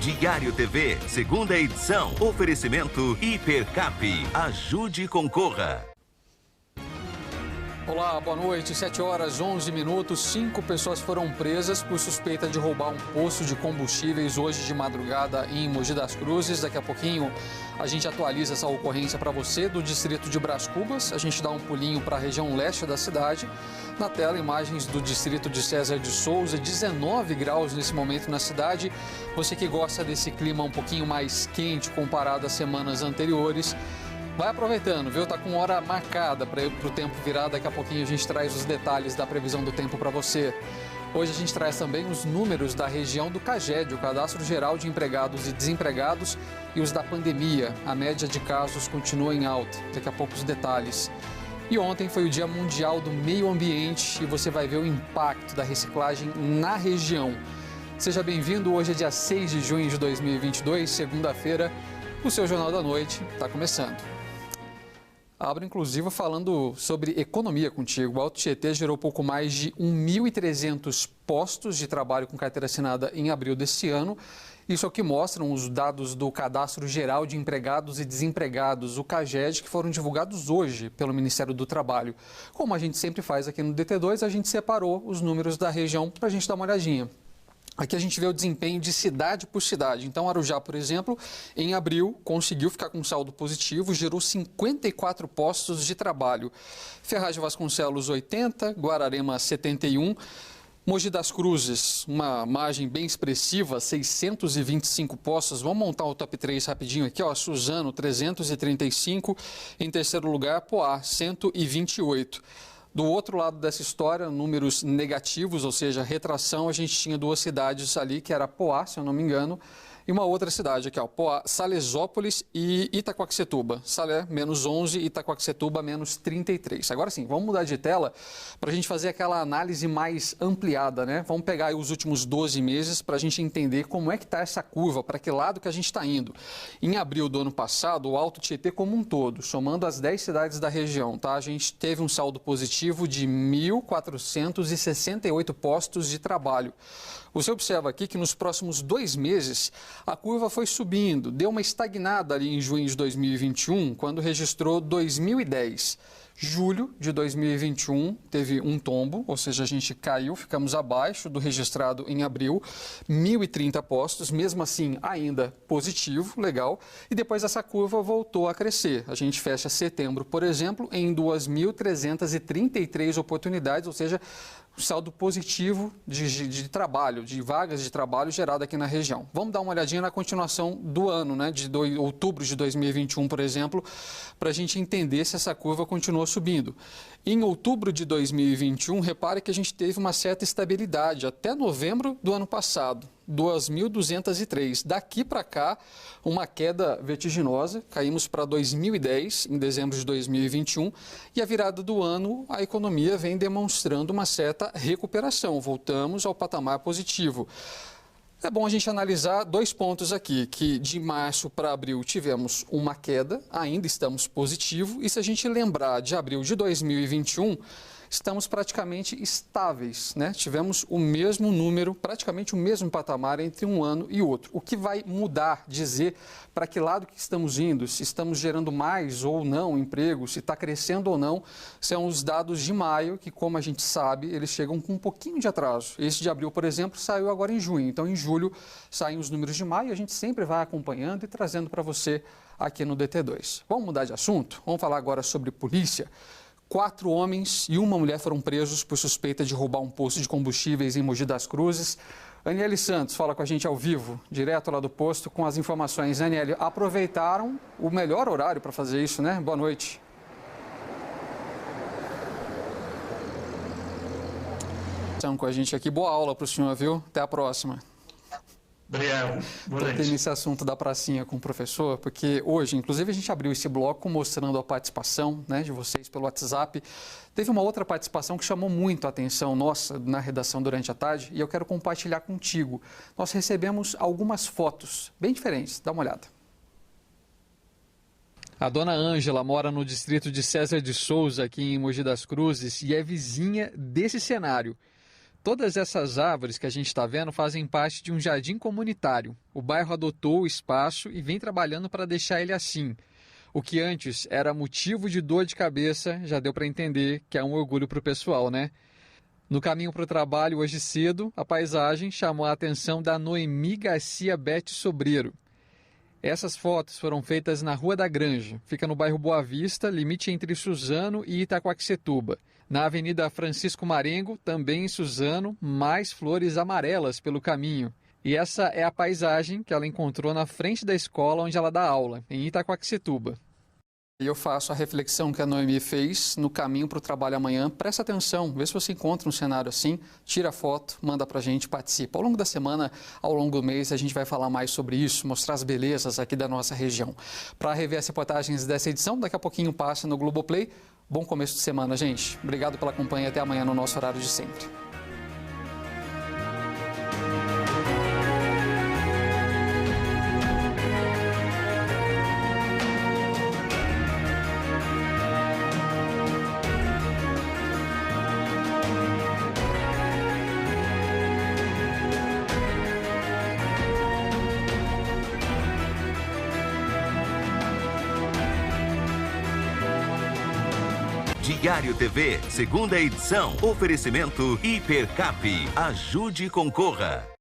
Diário TV, segunda edição. Oferecimento Hipercap. Ajude e concorra. Olá, boa noite. 7h11. 5 pessoas foram presas por suspeita de roubar um poço de combustíveis hoje de madrugada em Mogi das Cruzes. Daqui a pouquinho a gente atualiza essa ocorrência para você do distrito de Brás Cubas. A gente dá um pulinho para a região leste da cidade. Na tela, imagens do distrito de César de Souza, 19 graus nesse momento na cidade. Você que gosta desse clima um pouquinho mais quente comparado às semanas anteriores, vai aproveitando, viu? Tá com hora marcada para o tempo virar. Daqui a pouquinho a gente traz os detalhes da previsão do tempo para você. Hoje a gente traz também os números da região do CAGED, o Cadastro Geral de Empregados e Desempregados, e os da pandemia. A média de casos continua em alta. Daqui a pouco os detalhes. E ontem foi o Dia Mundial do Meio Ambiente e você vai ver o impacto da reciclagem na região. Seja bem-vindo. Hoje é dia 6 de junho de 2022, segunda-feira. O seu Jornal da Noite está começando. Abro, inclusive, falando sobre economia contigo. O Alto Tietê gerou pouco mais de 1.300 postos de trabalho com carteira assinada em abril desse ano. Isso é o que mostram os dados do Cadastro Geral de Empregados e Desempregados, o CAGED, que foram divulgados hoje pelo Ministério do Trabalho. Como a gente sempre faz aqui no DT2, a gente separou os números da região para a gente dar uma olhadinha. Aqui a gente vê o desempenho de cidade por cidade. Então, Arujá, por exemplo, em abril conseguiu ficar com saldo positivo, gerou 54 postos de trabalho. Ferraz de Vasconcelos, 80, Guararema, 71. Mogi das Cruzes, uma margem bem expressiva, 625 postos. Vamos montar o top 3 rapidinho aqui, ó. Suzano, 335. Em terceiro lugar, Poá, 128. Do outro lado dessa história, números negativos, ou seja, retração, a gente tinha duas cidades ali, que era Poá, se eu não me engano, e uma outra cidade aqui, ó, Poá, Salesópolis e Itaquaquecetuba. Salé, menos 11, Itaquaquecetuba, menos 33. Agora sim, vamos mudar de tela para a gente fazer aquela análise mais ampliada, né? Vamos pegar aí os últimos 12 meses para a gente entender como é que está essa curva, para que lado que a gente está indo. Em abril do ano passado, o Alto Tietê como um todo, somando as 10 cidades da região, tá? A gente teve um saldo positivo de 1.468 postos de trabalho. Você observa aqui que nos próximos 2 meses a curva foi subindo, deu uma estagnada ali em junho de 2021, quando registrou 2.010. Julho de 2021 teve um tombo, ou seja, a gente caiu, ficamos abaixo do registrado em abril, 1.030 postos, mesmo assim ainda positivo, legal, e depois essa curva voltou a crescer. A gente fecha setembro, por exemplo, em 2.333 oportunidades, ou seja, saldo positivo de trabalho, de vagas de trabalho gerado aqui na região. Vamos dar uma olhadinha na continuação do ano, né, de outubro de 2021, por exemplo, para a gente entender se essa curva continuou subindo. Em outubro de 2021, repare que a gente teve uma certa estabilidade até novembro do ano passado. 2.203. Daqui para cá, uma queda vertiginosa, caímos para 2.010 em dezembro de 2021 e a virada do ano, a economia vem demonstrando uma certa recuperação, voltamos ao patamar positivo. É bom a gente analisar 2 pontos aqui, que de março para abril tivemos uma queda, ainda estamos positivo, e se a gente lembrar de abril de 2021, estamos praticamente estáveis, né? Tivemos o mesmo número, praticamente o mesmo patamar entre um ano e outro. O que vai mudar, dizer para que lado que estamos indo, se estamos gerando mais ou não emprego, se está crescendo ou não, são os dados de maio, que como a gente sabe, eles chegam com um pouquinho de atraso. Esse de abril, por exemplo, saiu agora em junho. Então, em julho, saem os números de maio, a gente sempre vai acompanhando e trazendo para você aqui no DT2. Vamos mudar de assunto? Vamos falar agora sobre polícia. 4 homens e uma mulher foram presos por suspeita de roubar um posto de combustíveis em Mogi das Cruzes. Aniele Santos fala com a gente ao vivo, direto lá do posto, com as informações. Aniele, aproveitaram o melhor horário para fazer isso, né? Boa noite. Estão com a gente aqui. Boa aula para o senhor, viu? Até a próxima. Obrigado. Tratei nesse assunto da pracinha com o professor, porque hoje, inclusive, a gente abriu esse bloco mostrando a participação, né, de vocês pelo WhatsApp. Teve uma outra participação que chamou muito a atenção nossa na redação durante a tarde e eu quero compartilhar contigo. Nós recebemos algumas fotos bem diferentes. Dá uma olhada. A dona Ângela mora no distrito de César de Souza, aqui em Mogi das Cruzes, e é vizinha desse cenário. Todas essas árvores que a gente está vendo fazem parte de um jardim comunitário. O bairro adotou o espaço e vem trabalhando para deixar ele assim. O que antes era motivo de dor de cabeça, já deu para entender que é um orgulho para o pessoal, né? No caminho para o trabalho hoje cedo, a paisagem chamou a atenção da Noemi Garcia Bete Sobreiro. Essas fotos foram feitas na Rua da Granja, fica no bairro Boa Vista, limite entre Suzano e Itaquaquecetuba. Na Avenida Francisco Marengo, também em Suzano, mais flores amarelas pelo caminho. E essa é a paisagem que ela encontrou na frente da escola onde ela dá aula, em Itaquaquecetuba. E eu faço a reflexão que a Noemi fez no caminho para o trabalho amanhã. Presta atenção, vê se você encontra um cenário assim, tira a foto, manda para a gente, participa. Ao longo da semana, ao longo do mês, a gente vai falar mais sobre isso, mostrar as belezas aqui da nossa região. Para rever as reportagens dessa edição, daqui a pouquinho passa no Globoplay. Bom começo de semana, gente. Obrigado pela companhia, até amanhã no nosso horário de sempre. Diário TV, segunda edição. Oferecimento Hipercap. Ajude e concorra.